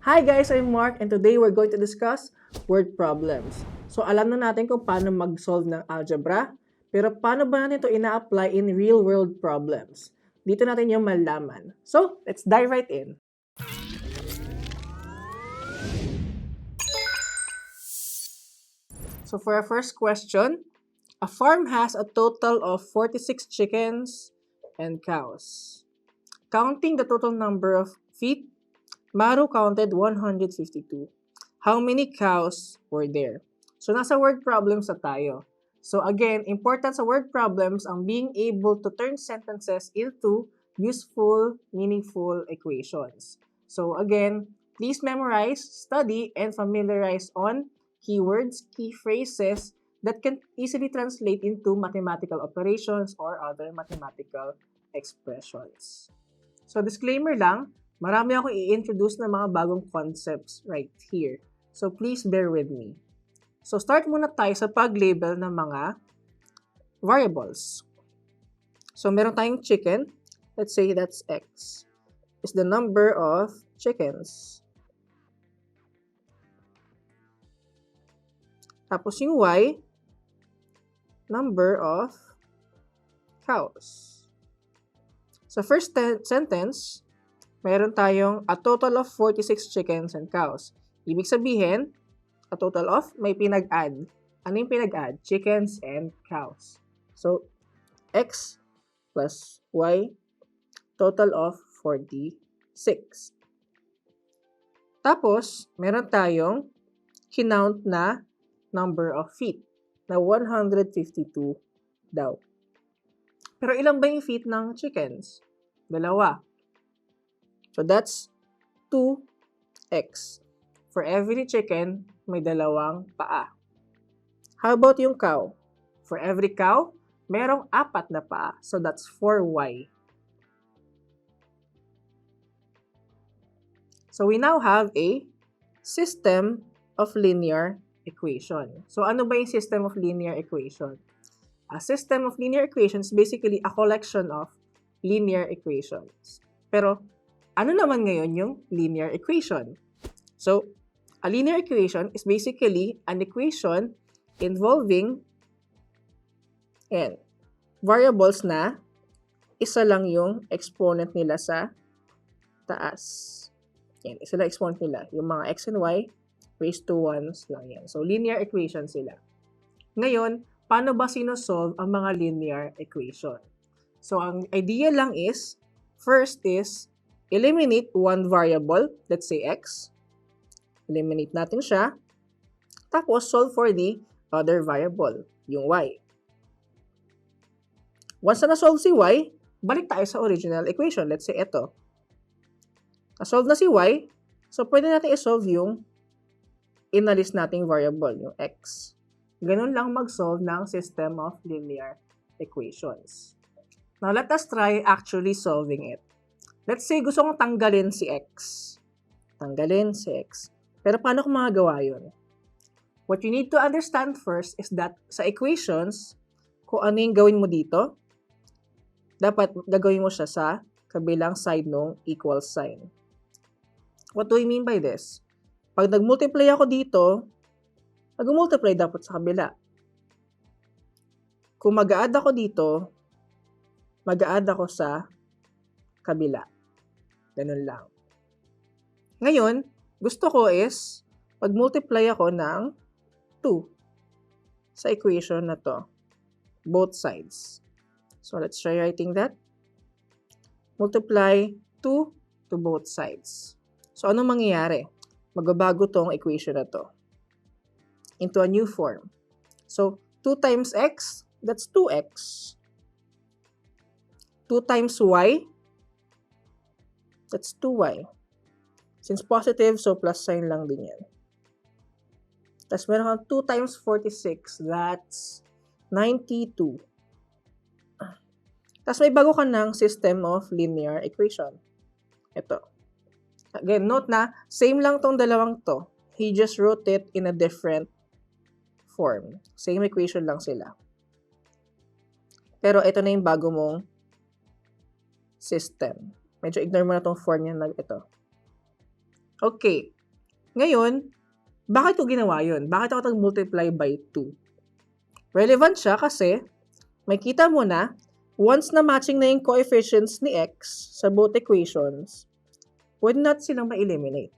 Hi guys, I'm Mark and today we're going to discuss word problems. So alam na natin kung paano mag-solve ng algebra, pero paano ba natin ito ina-apply in real-world problems? Dito natin yung malaman. So, let's dive right in. So for our first question, a farm has a total of 46 chickens and cows. Counting the total number of feet, Maru counted 152. How many cows were there? So, nasa word problems na tayo. So, again, important sa word problems ang being able to turn sentences into useful, meaningful equations. So, again, please memorize, study, and familiarize on keywords, key phrases that can easily translate into mathematical operations or other mathematical expressions. So, disclaimer lang, marami akong i-introduce na mga bagong concepts right here. So, please bear with me. So, start muna tayo sa pag-label ng mga variables. So, meron tayong chicken. Let's say that's X. Is the number of chickens. Tapos yung Y, number of cows. So, first sentence, meron tayong a total of 46 chickens and cows. Ibig sabihin, a total of, may pinag-add. Ano yung pinag-add? Chickens and cows. So, X plus Y, total of 46. Tapos, meron tayong kinount na number of feet na 152 daw. Pero ilan ba yung feet ng chickens? Dalawa. So, that's 2x. For every chicken, may dalawang paa. How about yung cow? For every cow, merong 4 na paa. So, that's 4y. So, we now have a system of linear equation. So, ano ba yung system of linear equation? A system of linear equations is basically a collection of linear equations. Pero, ano naman ngayon yung linear equation? So, a linear equation is basically an equation involving variables na isa lang yung exponent nila sa taas. Yan, isa lang exponent nila. Yung mga x and y raised to 1s lang yan. So, linear equation sila. Ngayon, paano ba sinosolve ang mga linear equation? So, ang idea lang is, first is, eliminate one variable, let's say x. Eliminate natin siya. Tapos, solve for the other variable, yung y. Once na na-solve si y, balik tayo sa original equation. Let's say ito. Na-solve na si y, so pwede natin i-solve yung inalis nating variable, yung x. Ganun lang mag-solve ng system of linear equations. Now, let us try actually solving it. Let's say gusto kong tanggalin si x. Tanggalin si x. Pero paano ko magagawa yun? What you need to understand first is that sa equations, kung ano yung gawin mo dito, dapat gagawin mo siya sa kabilang side ng equal sign. What do I mean by this? Pag nag-multiply ako dito, nag-multiply dapat sa kabila. Kung mag-a-add ako dito, mag-a-add ako sa kabila. Ganun lang. Ngayon, gusto ko is, pag-multiply ako ng 2 sa equation na to. Both sides. So, let's try writing that. Multiply 2 to both sides. So, anong mangyayari? Magbabago tong equation na to into a new form. So, 2 times x, that's 2x. 2 times y, that's 2y. Since positive, so plus sign lang din yan. Tapos meron kang 2 times 46, that's 92. Tapos may bago ka ng system of linear equation. Ito. Again, note na, same lang tong dalawang to. He just wrote it in a different form. Same equation lang sila. Pero ito na yung bago mong system. Medyo ignore mo na tong form niya na ito. Okay. Ngayon, bakit ko ginawa yun? Bakit ako nag-multiply by 2? Relevant siya kasi makita mo na once na matching na yung coefficients ni x sa both equations, pwede natin silang ma-eliminate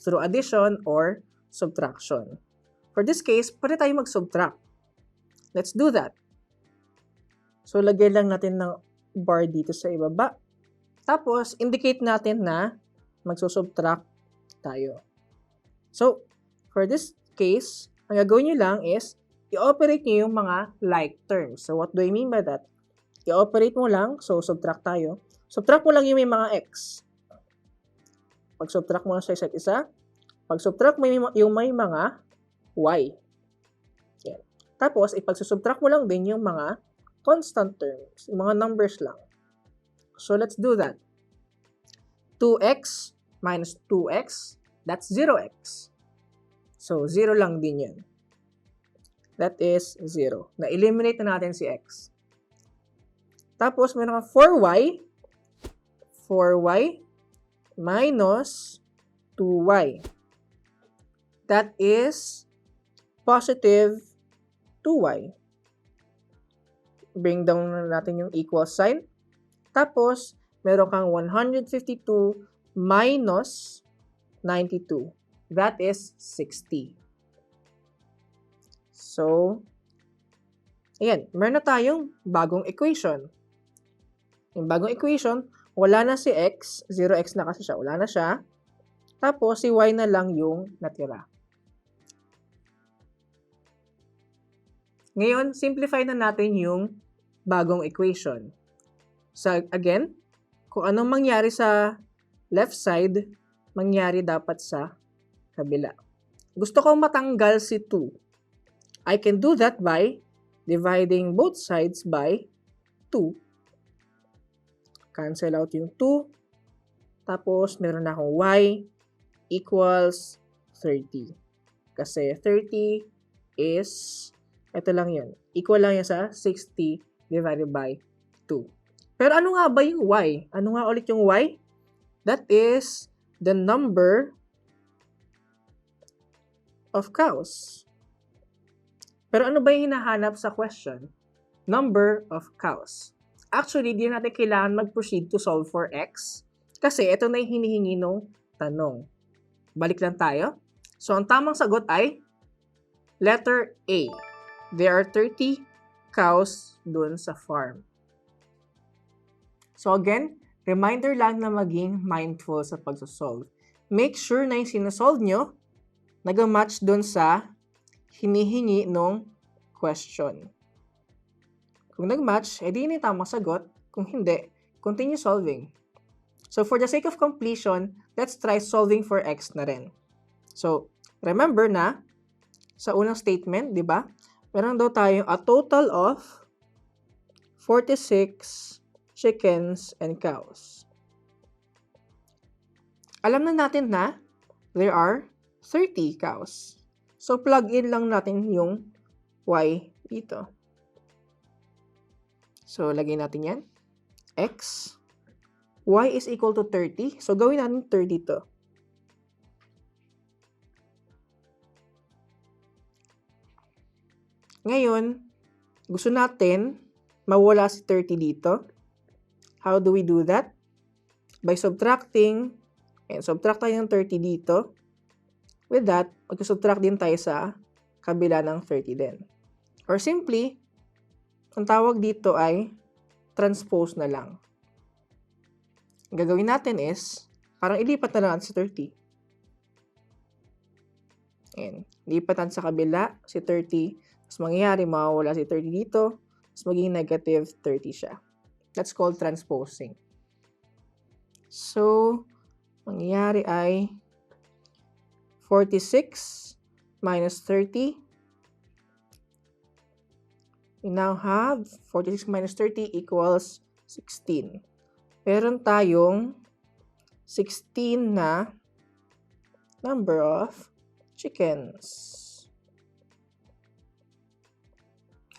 through addition or subtraction. For this case, pwede tayo mag-subtract. Let's do that. So, lagyan lang natin ng bar dito sa ibaba. Tapos, indicate natin na magsusubtract tayo. So, for this case, ang gagawin nyo lang is, i-operate nyo yung mga like terms. So, what do I mean by that? I-operate mo lang, so subtract tayo. Subtract mo lang yung may mga x. Pag-subtract mo lang sa isa't isa. Pag-subtract mo yung may mga y. Yan. Tapos, ipag-subtract mo lang din yung mga constant terms, yung mga numbers lang. So, let's do that. 2x minus 2x, that's 0x. So, 0 lang din yun. That is 0. Na-eliminate na natin si x. Tapos, meron ka 4y. 4y minus 2y. That is positive 2y. Bring down na natin yung equal sign. Tapos, meron kang 152 minus 92. That is 60. So, ayan, meron na tayong bagong equation. Yung bagong equation, wala na si x, 0x na kasi siya, wala na siya. Tapos, si y na lang yung natira. Ngayon, simplify na natin yung bagong equation. So, again, kung anong mangyari sa left side, mangyari dapat sa kabila. Gusto kong matanggal si 2. I can do that by dividing both sides by 2. Cancel out yung 2. Tapos, meron na akong y equals 30. Kasi 30 is, ito lang yun. Equal lang yan sa 60 divided by 2. Pero ano nga ba yung y? Ano nga ulit yung y? That is the number of cows. Pero ano ba yung hinahanap sa question? Number of cows. Actually, di natin kailangan mag-proceed to solve for x kasi ito na yung hinihingi ng tanong. Balik lang tayo. So, ang tamang sagot ay letter A. There are 30 cows dun sa farm. So, again, reminder lang na maging mindful sa pagsasolve. Make sure na yung sinasolve nyo nag-match dun sa hinihingi nung question. Kung nag-match, edi yun yung tamang sagot. Kung hindi, continue solving. So, for the sake of completion, let's try solving for x na rin. So, remember na, sa unang statement, di ba? Meron daw tayong a total of 46 chickens and cows. Alam na natin na there are 30 cows. So, plug in lang natin yung y dito. So, lagay natin yan. X. Y is equal to 30. So, gawin natin 30 to. Ngayon, gusto natin mawala si 30 dito. How do we do that? By subtracting. And subtract tayo ng 30 dito. With that, mag-subtract din tayo sa kabila ng 30 din. Or simply, ang tawag dito ay transpose na lang. Ang gagawin natin is, parang ilipat na lang sa 30. Ayan. Lipat natin sa kabila, si 30. Mas mangyayari, mawawala si 30 dito. Mas magiging negative 30 siya. That's called transposing. So, mangyayari ay 46 minus 30. We now have 46 minus 30 equals 16. Meron tayong 16 na number of chickens.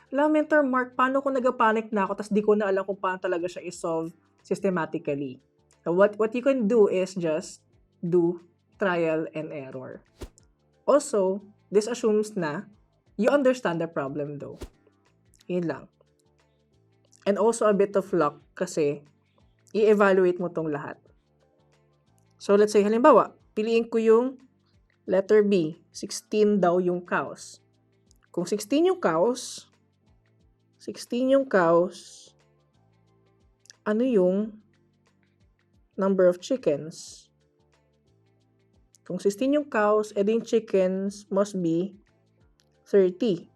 Alam, Mentor Mark, paano kung nagpanik na ako tapos di ko na alam kung paano talaga siya i-solve systematically? So what you can do is just do trial and error. Also, this assumes na you understand the problem though. Yun lang. And also a bit of luck kasi i-evaluate mo tong lahat. So let's say halimbawa, piliin ko yung letter B, 16 daw yung cows. Kung 16 yung cows, ano yung number of chickens? Kung 16 yung cows, edi yung chickens must be 30.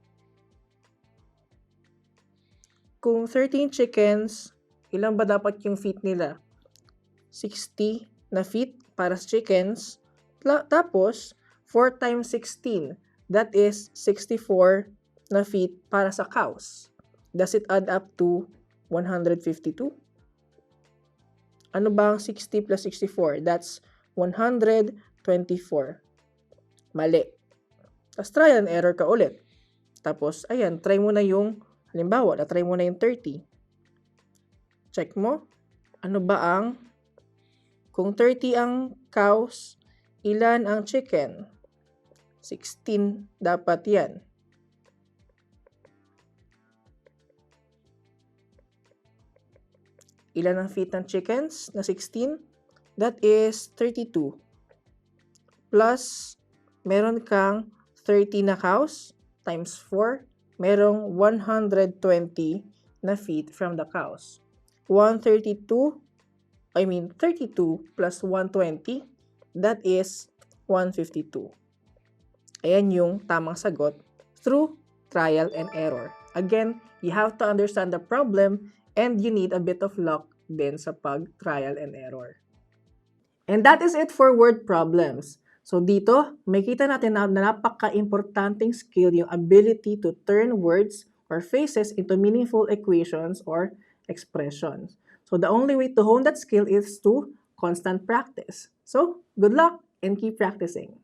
Kung 13 chickens, ilan ba dapat yung feet nila? 60 na feet para sa chickens. Tapos, 4 times 16. That is 64 na feet para sa cows. Does it add up to 152? Ano ba ang 60 plus 64? That's 124. Mali. Tapos try and error ka ulit. Tapos, ayan, try mo na yung, halimbawa, na-try mo na yung 30. Check mo. Ano ba ang, kung 30 ang cows, ilan ang chicken? 16 dapat yan. Ilan ang feet ng chickens na 16? That is 32. Plus, meron kang 30 na cows times 4. Merong 120 na feet from the cows. 32 plus 120, that is 152. Ayan yung tamang sagot through trial and error. Again, you have to understand the problem and you need a bit of luck din sa pag-trial and error. And that is it for word problems. So dito, makita natin na napaka-importanting skill yung ability to turn words or phrases into meaningful equations or expressions. So the only way to hone that skill is to constant practice. So good luck and keep practicing.